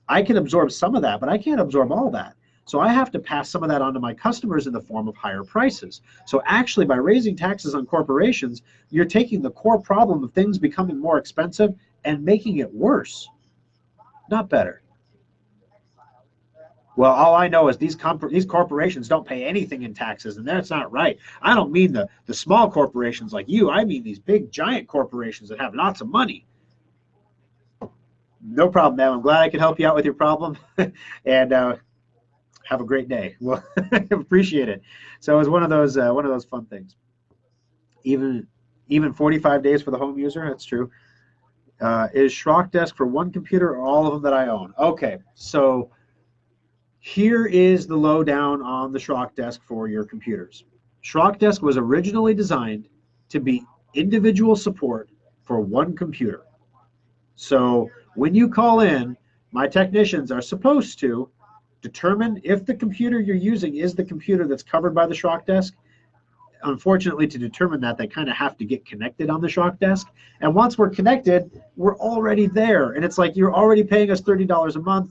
I can absorb some of that, but I can't absorb all that. So I have to pass some of that on to my customers in the form of higher prices. So actually, by raising taxes on corporations, you're taking the core problem of things becoming more expensive and making it worse, not better. Well, all I know is these corporations don't pay anything in taxes, and that's not right. I don't mean the small corporations like you. I mean these big, giant corporations that have lots of money. No problem, ma'am. I'm glad I could help you out with your problem, and have a great day. Well, appreciate it. So it was one of those fun things. Even 45 days for the home user. That's true. Is Schrock Desk for one computer or all of them that I own? Okay, so here is the lowdown on the Schrock Desk for your computers. Schrock Desk was originally designed to be individual support for one computer. So when you call in, my technicians are supposed to determine if the computer you're using is the computer that's covered by the Schrock Desk. Unfortunately, to determine that, they kind of have to get connected on the Schrock Desk. And once we're connected, we're already there. And it's like, you're already paying us $30 a month.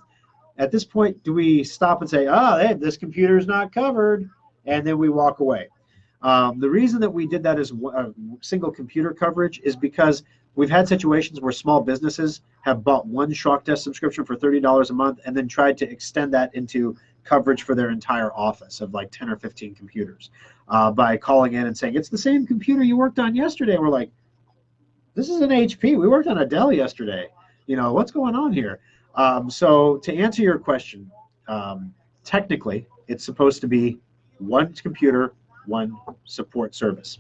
At this point, do we stop and say, hey, this computer is not covered, and then we walk away? The reason that we did that as a single computer coverage is because we've had situations where small businesses have bought one Schrock Desk subscription for $30 a month and then tried to extend that into coverage for their entire office of like 10 or 15 computers by calling in and saying, it's the same computer you worked on yesterday. And we're like, this is an HP. We worked on a Dell yesterday. What's going on here? So to answer your question, technically, it's supposed to be one computer, one support service.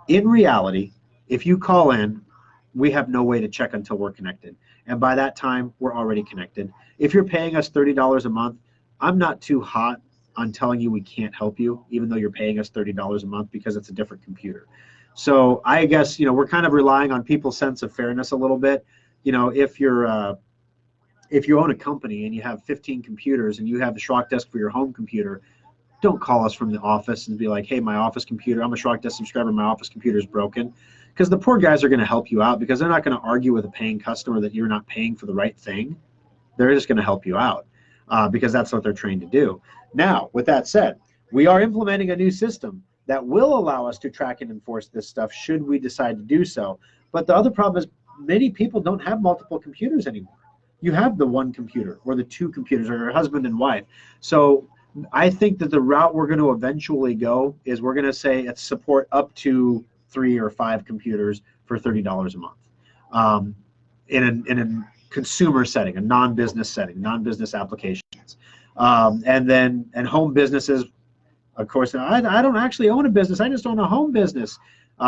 In reality, if you call in, we have no way to check until we're connected. And by that time, we're already connected. If you're paying us $30 a month, I'm not too hot on telling you we can't help you, even though you're paying us $30 a month, because it's a different computer. So I guess, we're kind of relying on people's sense of fairness a little bit. If you own a company and you have 15 computers and you have the Schrock Desk for your home computer, don't call us from the office and be like, hey, my office computer, I'm a Schrock Desk subscriber, my office computer is broken. Because the poor guys are going to help you out, because they're not going to argue with a paying customer that you're not paying for the right thing. They're just going to help you out because that's what they're trained to do. Now, with that said, we are implementing a new system that will allow us to track and enforce this stuff should we decide to do so. But the other problem is many people don't have multiple computers anymore. You have the one computer or the two computers, or your husband and wife. So I think that the route we're going to eventually go is we're going to say it's support up to 3 or 5 computers for $30 a month in a consumer setting, a non-business setting, non-business applications. And home businesses, of course, I don't actually own a business. I just own a home business. We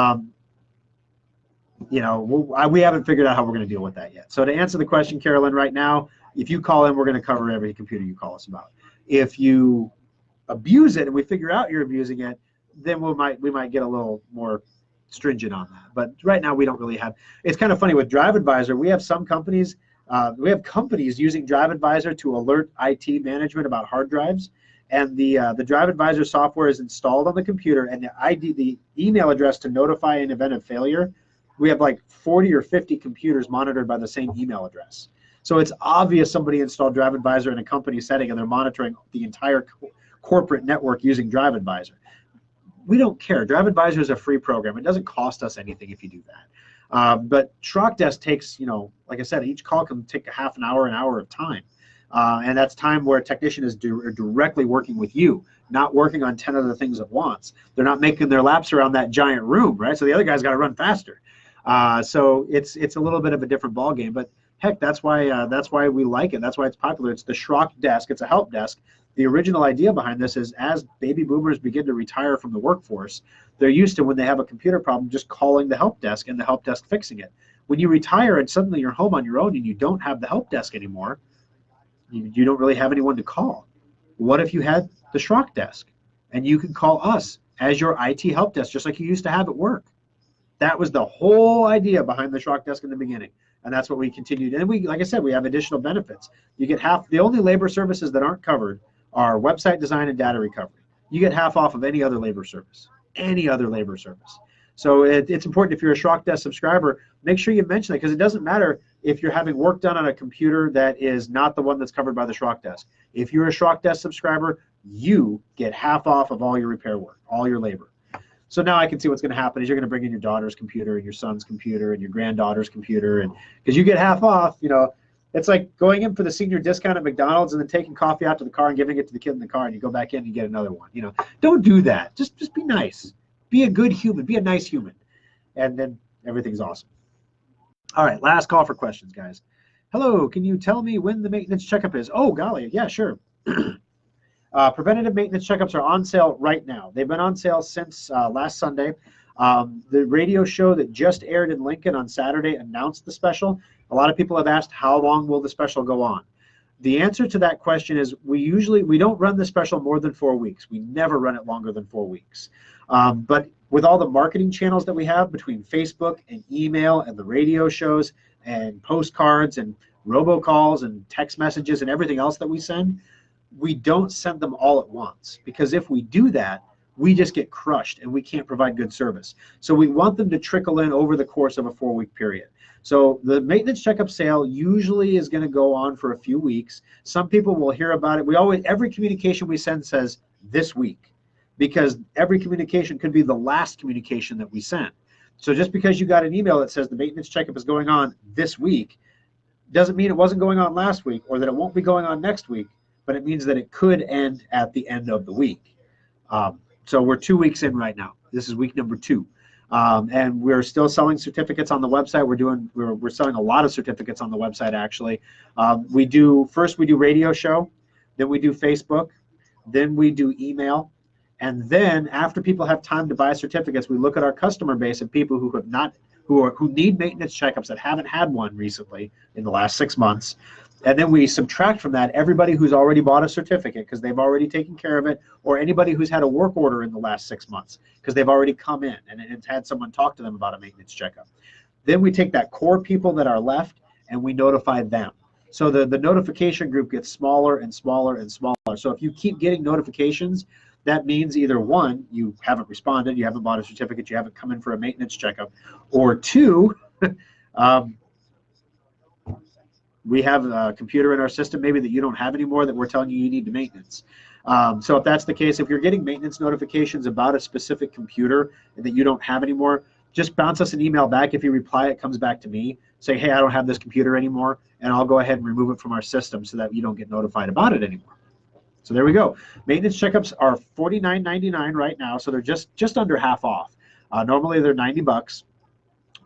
haven't figured out how we're going to deal with that yet. So to answer the question, Carolyn, right now, if you call in, we're going to cover every computer you call us about. If you abuse it and we figure out you're abusing it, then we might get a little more stringent on that. But right now we don't really have. It's kind of funny with Drive Advisor. We have some companies. We have companies using Drive Advisor to alert IT management about hard drives, and the Drive Advisor software is installed on the computer, and the email address to notify an event of failure. We have like 40 or 50 computers monitored by the same email address. So it's obvious somebody installed Drive Advisor in a company setting, and they're monitoring the entire corporate network using Drive Advisor. We don't care. Drive Advisor is a free program. It doesn't cost us anything if you do that. But Schrock Desk takes, like I said, each call can take a half an hour of time. And that's time where a technician is directly working with you, not working on 10 other things at once. They're not making their laps around that giant room, right? So the other guy's got to run faster. So it's a little bit of a different ballgame. But heck, that's why we like it. That's why it's popular. It's the Schrock Desk. It's a help desk. The original idea behind this is as baby boomers begin to retire from the workforce, they're used to, when they have a computer problem, just calling the help desk and the help desk fixing it. When you retire and suddenly you're home on your own and you don't have the help desk anymore, you don't really have anyone to call. What if you had the Schrock Desk and you could call us as your IT help desk, just like you used to have at work? That was the whole idea behind the Schrock Desk in the beginning. And that's what we continued. And we, like I said, we have additional benefits. You get half. The only labor services that aren't covered are website design and data recovery. You get half off of any other labor service. So it's important, if you're a Schrock Desk subscriber, make sure you mention it, because it doesn't matter if you're having work done on a computer that is not the one that's covered by the Schrock Desk. If you're a Schrock Desk subscriber, you get half off of all your repair work, all your labor. So now I can see what's going to happen is you're going to bring in your daughter's computer and your son's computer and your granddaughter's computer, and because you get half off, it's like going in for the senior discount at McDonald's and then taking coffee out to the car and giving it to the kid in the car, and you go back in and get another one. Don't do that. Just be nice. Be a good human. Be a nice human, and then everything's awesome. All right, last call for questions, guys. Hello, can you tell me when the maintenance checkup is? Oh, golly, yeah, sure. Preventative maintenance checkups are on sale right now. They've been on sale since last Sunday. The radio show that just aired in Lincoln on Saturday announced the special. A lot of people have asked, how long will the special go on? The answer to that question is we don't run the special more than 4 weeks. We never run it longer than 4 weeks. But with all the marketing channels that we have between Facebook and email and the radio shows and postcards and robocalls and text messages and everything else that we send, we don't send them all at once, because if we do that, we just get crushed and we can't provide good service. So we want them to trickle in over the course of a 4-week period. So the maintenance checkup sale usually is going to go on for a few weeks. Some people will hear about it. Every communication we send says this week, because every communication could be the last communication that we send. So just because you got an email that says the maintenance checkup is going on this week doesn't mean it wasn't going on last week or that it won't be going on next week, but it means that it could end at the end of the week. So we're 2 weeks in right now. This is week number 2. And we're still selling certificates on the website. We're selling a lot of certificates on the website, actually. First we do radio show, then we do Facebook, then we do email, and then after people have time to buy certificates, we look at our customer base of people who need maintenance checkups that haven't had one recently in the last 6 months. And then we subtract from that everybody who's already bought a certificate because they've already taken care of it, or anybody who's had a work order in the last 6 months because they've already come in and it's had someone talk to them about a maintenance checkup. Then we take that core people that are left and we notify them. So the notification group gets smaller and smaller and smaller. So if you keep getting notifications, that means either 1, you haven't responded, you haven't bought a certificate, you haven't come in for a maintenance checkup, or 2, we have a computer in our system maybe that you don't have anymore that we're telling you need to maintenance. So if that's the case, if you're getting maintenance notifications about a specific computer that you don't have anymore, just bounce us an email back. If you reply, it comes back to me. Say, hey, I don't have this computer anymore, and I'll go ahead and remove it from our system so that you don't get notified about it anymore. So there we go. Maintenance checkups are $49.99 right now, so they're just under half off. Normally they're $90.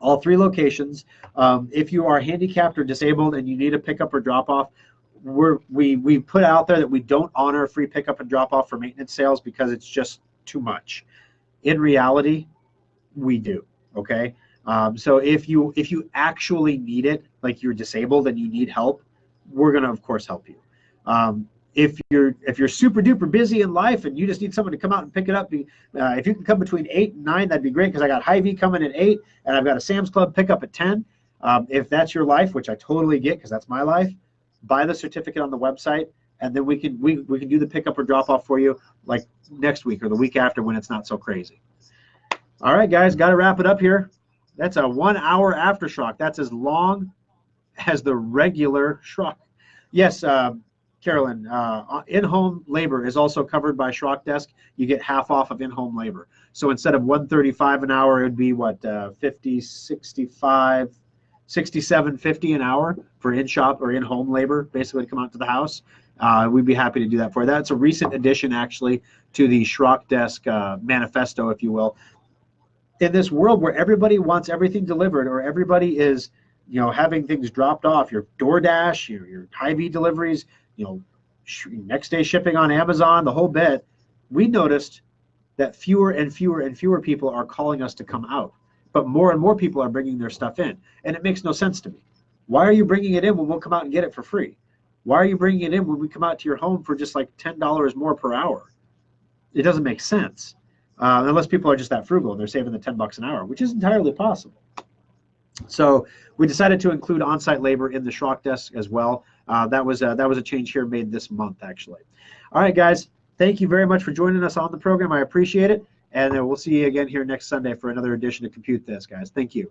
All 3 locations. If you are handicapped or disabled and you need a pickup or drop off, we put out there that we don't honor free pickup and drop off for maintenance sales because it's just too much. In reality, we do. Okay. So if you actually need it, like you're disabled and you need help, we're gonna of course help you. if you're super duper busy in life and you just need someone to come out and pick it up, if you can come between 8 and 9, that'd be great, because I got Hy-Vee coming at 8 and I've got a Sam's Club pickup at 10. If that's your life, which I totally get because that's my life, buy the certificate on the website, and then we can do the pickup or drop off for you like next week or the week after when it's not so crazy. All right, guys, got to wrap it up here. That's a 1 hour AfterSchrock. That's as long as the regular Schrock. Yes, Carolyn, in-home labor is also covered by Schrock Desk. You get half off of in-home labor. So instead of $135 an hour, it would be what, 50, 65, 67, 50 an hour for in-shop or in-home labor, basically to come out to the house. We'd be happy to do that for you. That's a recent addition, actually, to the Schrock Desk manifesto, if you will. In this world where everybody wants everything delivered, or everybody is, having things dropped off, your DoorDash, your Hy-Vee deliveries, next day shipping on Amazon, the whole bit, we noticed that fewer and fewer and fewer people are calling us to come out, but more and more people are bringing their stuff in, and it makes no sense to me. Why are you bringing it in when we'll come out and get it for free? Why are you bringing it in when we come out to your home for just like $10 more per hour? It doesn't make sense, unless people are just that frugal and they're saving the $10 an hour, which is entirely possible. So we decided to include on-site labor in the Schrock Desk as well. That was a change here made this month, actually. All right, guys, thank you very much for joining us on the program. I appreciate it, and we'll see you again here next Sunday for another edition of Compute This, guys. Thank you.